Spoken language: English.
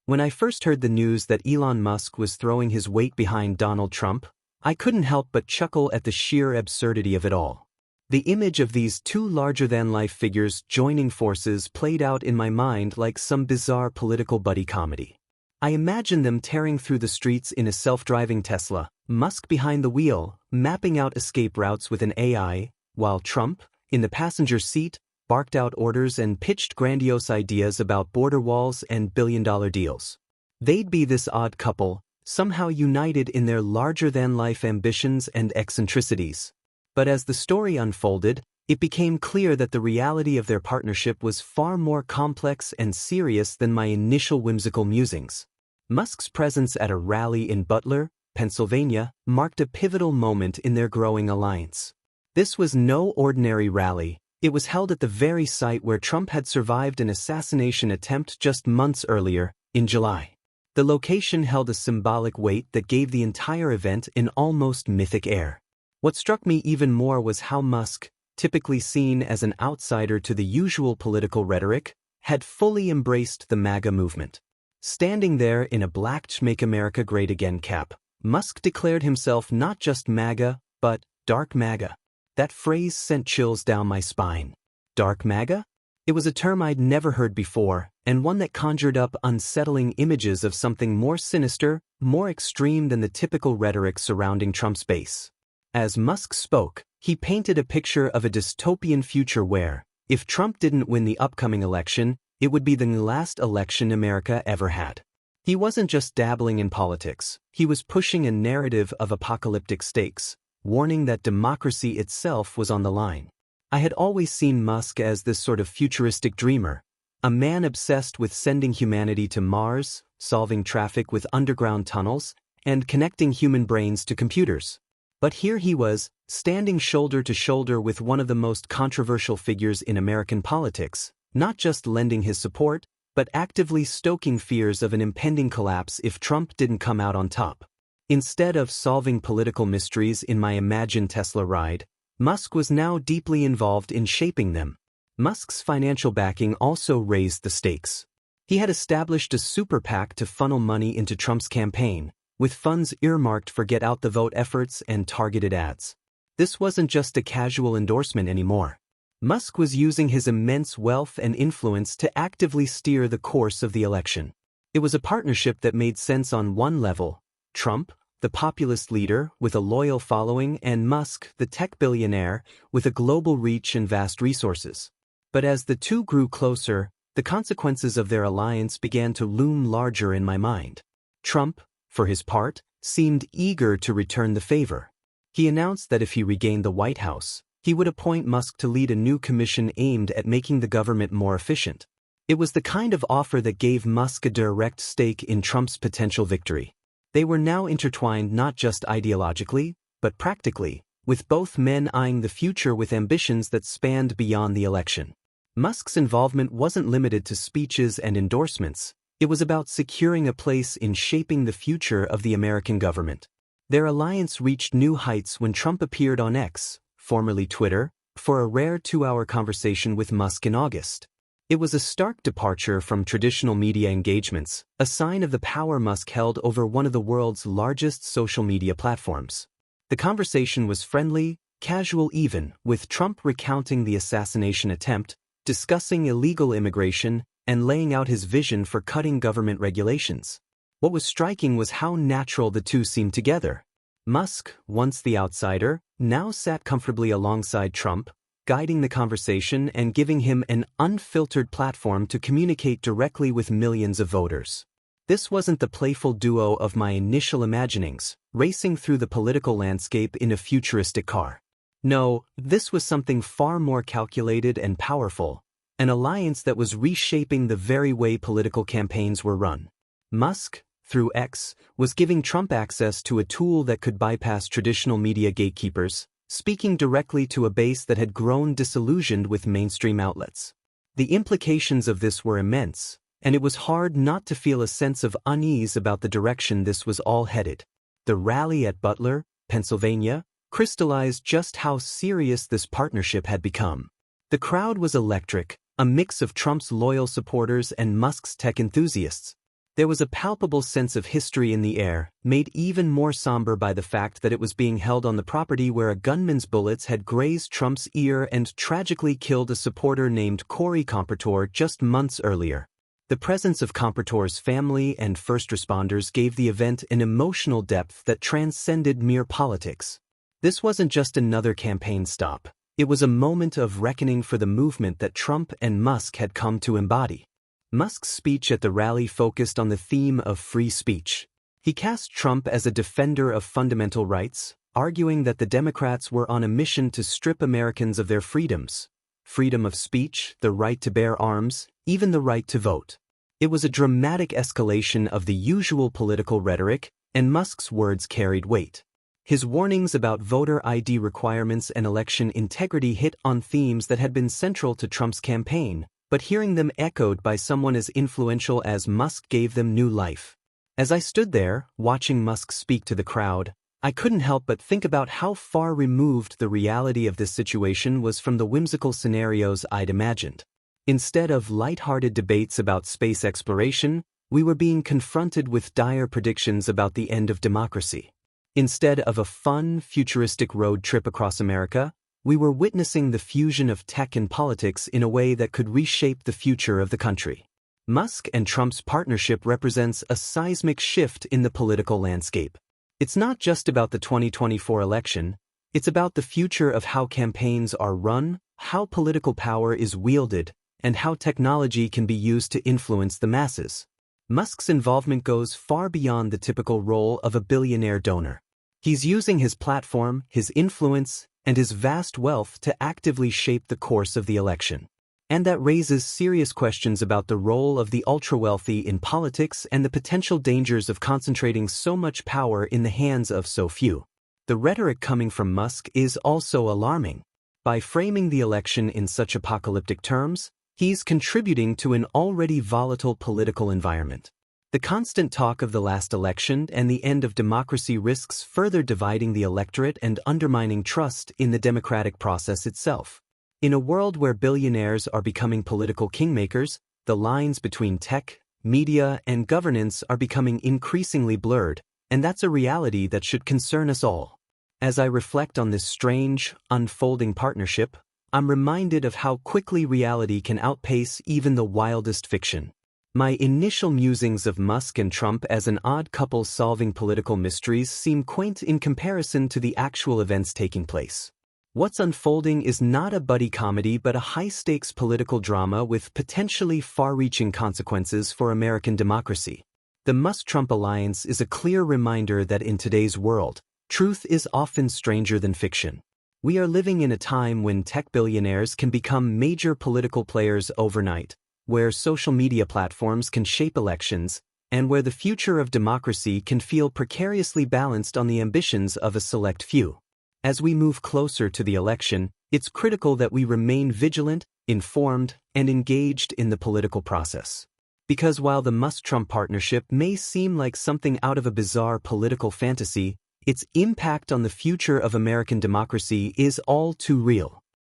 When I first heard the news that Elon Musk was throwing his weight behind Donald Trump, I couldn't help but chuckle at the sheer absurdity of it all. The image of these two larger-than-life figures joining forces played out in my mind like some bizarre political buddy comedy. I imagined them tearing through the streets in a self-driving Tesla, Musk behind the wheel, mapping out escape routes with an AI, while Trump, in the passenger seat, barked out orders and pitched grandiose ideas about border walls and billion-dollar deals. They'd be this odd couple, somehow united in their larger-than-life ambitions and eccentricities. But as the story unfolded, it became clear that the reality of their partnership was far more complex and serious than my initial whimsical musings. Musk's presence at a rally in Butler, Pennsylvania, marked a pivotal moment in their growing alliance. This was no ordinary rally. It was held at the very site where Trump had survived an assassination attempt just months earlier, in July. The location held a symbolic weight that gave the entire event an almost mythic air. What struck me even more was how Musk, typically seen as an outsider to the usual political rhetoric, had fully embraced the MAGA movement. Standing there in a black "Make America Great Again" cap, Musk declared himself not just MAGA, but dark MAGA. That phrase sent chills down my spine. Dark MAGA? It was a term I'd never heard before, and one that conjured up unsettling images of something more sinister, more extreme than the typical rhetoric surrounding Trump's base. As Musk spoke, he painted a picture of a dystopian future where, if Trump didn't win the upcoming election, it would be the last election America ever had. He wasn't just dabbling in politics, he was pushing a narrative of apocalyptic stakes, warning that democracy itself was on the line. I had always seen Musk as this sort of futuristic dreamer, a man obsessed with sending humanity to Mars, solving traffic with underground tunnels, and connecting human brains to computers. But here he was, standing shoulder to shoulder with one of the most controversial figures in American politics, not just lending his support, but actively stoking fears of an impending collapse if Trump didn't come out on top. Instead of solving political mysteries in my imagined Tesla ride, Musk was now deeply involved in shaping them. Musk's financial backing also raised the stakes. He had established a super PAC to funnel money into Trump's campaign, with funds earmarked for get-out-the-vote efforts and targeted ads. This wasn't just a casual endorsement anymore. Musk was using his immense wealth and influence to actively steer the course of the election. It was a partnership that made sense on one level: Trump, the populist leader with a loyal following, and Musk, the tech billionaire with a global reach and vast resources. But as the two grew closer, the consequences of their alliance began to loom larger in my mind. Trump, for his part, seemed eager to return the favor. He announced that if he regained the White House, he would appoint Musk to lead a new commission aimed at making the government more efficient. It was the kind of offer that gave Musk a direct stake in Trump's potential victory. They were now intertwined not just ideologically, but practically, with both men eyeing the future with ambitions that spanned beyond the election. Musk's involvement wasn't limited to speeches and endorsements. It was about securing a place in shaping the future of the American government. Their alliance reached new heights when Trump appeared on X, formerly Twitter, for a rare 2-hour conversation with Musk in August. It was a stark departure from traditional media engagements, a sign of the power Musk held over one of the world's largest social media platforms. The conversation was friendly, casual even, with Trump recounting the assassination attempt, discussing illegal immigration, and laying out his vision for cutting government regulations. What was striking was how natural the two seemed together. Musk, once the outsider, now sat comfortably alongside Trump, guiding the conversation and giving him an unfiltered platform to communicate directly with millions of voters. This wasn't the playful duo of my initial imaginings, racing through the political landscape in a futuristic car. No, this was something far more calculated and powerful, an alliance that was reshaping the very way political campaigns were run. Musk, through X, was giving Trump access to a tool that could bypass traditional media gatekeepers, speaking directly to a base that had grown disillusioned with mainstream outlets. The implications of this were immense, and it was hard not to feel a sense of unease about the direction this was all headed. The rally at Butler, Pennsylvania, crystallized just how serious this partnership had become. The crowd was electric, a mix of Trump's loyal supporters and Musk's tech enthusiasts. There was a palpable sense of history in the air, made even more somber by the fact that it was being held on the property where a gunman's bullets had grazed Trump's ear and tragically killed a supporter named Corey Compertor just months earlier. The presence of Compertor's family and first responders gave the event an emotional depth that transcended mere politics. This wasn't just another campaign stop. It was a moment of reckoning for the movement that Trump and Musk had come to embody. Musk's speech at the rally focused on the theme of free speech. He cast Trump as a defender of fundamental rights, arguing that the Democrats were on a mission to strip Americans of their freedoms. Freedom of speech, the right to bear arms, even the right to vote. It was a dramatic escalation of the usual political rhetoric, and Musk's words carried weight. His warnings about voter ID requirements and election integrity hit on themes that had been central to Trump's campaign, but hearing them echoed by someone as influential as Musk gave them new life. As I stood there, watching Musk speak to the crowd, I couldn't help but think about how far removed the reality of this situation was from the whimsical scenarios I'd imagined. Instead of light-hearted debates about space exploration, we were being confronted with dire predictions about the end of democracy. Instead of a fun, futuristic road trip across America, we were witnessing the fusion of tech and politics in a way that could reshape the future of the country. Musk and Trump's partnership represents a seismic shift in the political landscape. It's not just about the 2024 election, it's about the future of how campaigns are run, how political power is wielded, and how technology can be used to influence the masses. Musk's involvement goes far beyond the typical role of a billionaire donor. He's using his platform, his influence, and his vast wealth to actively shape the course of the election. And that raises serious questions about the role of the ultra-wealthy in politics and the potential dangers of concentrating so much power in the hands of so few. The rhetoric coming from Musk is also alarming. By framing the election in such apocalyptic terms, he's contributing to an already volatile political environment. The constant talk of the last election and the end of democracy risks further dividing the electorate and undermining trust in the democratic process itself. In a world where billionaires are becoming political kingmakers, the lines between tech, media, and governance are becoming increasingly blurred, and that's a reality that should concern us all. As I reflect on this strange, unfolding partnership, I'm reminded of how quickly reality can outpace even the wildest fiction. My initial musings of Musk and Trump as an odd couple solving political mysteries seem quaint in comparison to the actual events taking place. What's unfolding is not a buddy comedy but a high-stakes political drama with potentially far-reaching consequences for American democracy. The Musk-Trump alliance is a clear reminder that in today's world, truth is often stranger than fiction. We are living in a time when tech billionaires can become major political players overnight, where social media platforms can shape elections, and where the future of democracy can feel precariously balanced on the ambitions of a select few. As we move closer to the election, it's critical that we remain vigilant, informed, and engaged in the political process. Because while the Musk-Trump partnership may seem like something out of a bizarre political fantasy, its impact on the future of American democracy is all too real.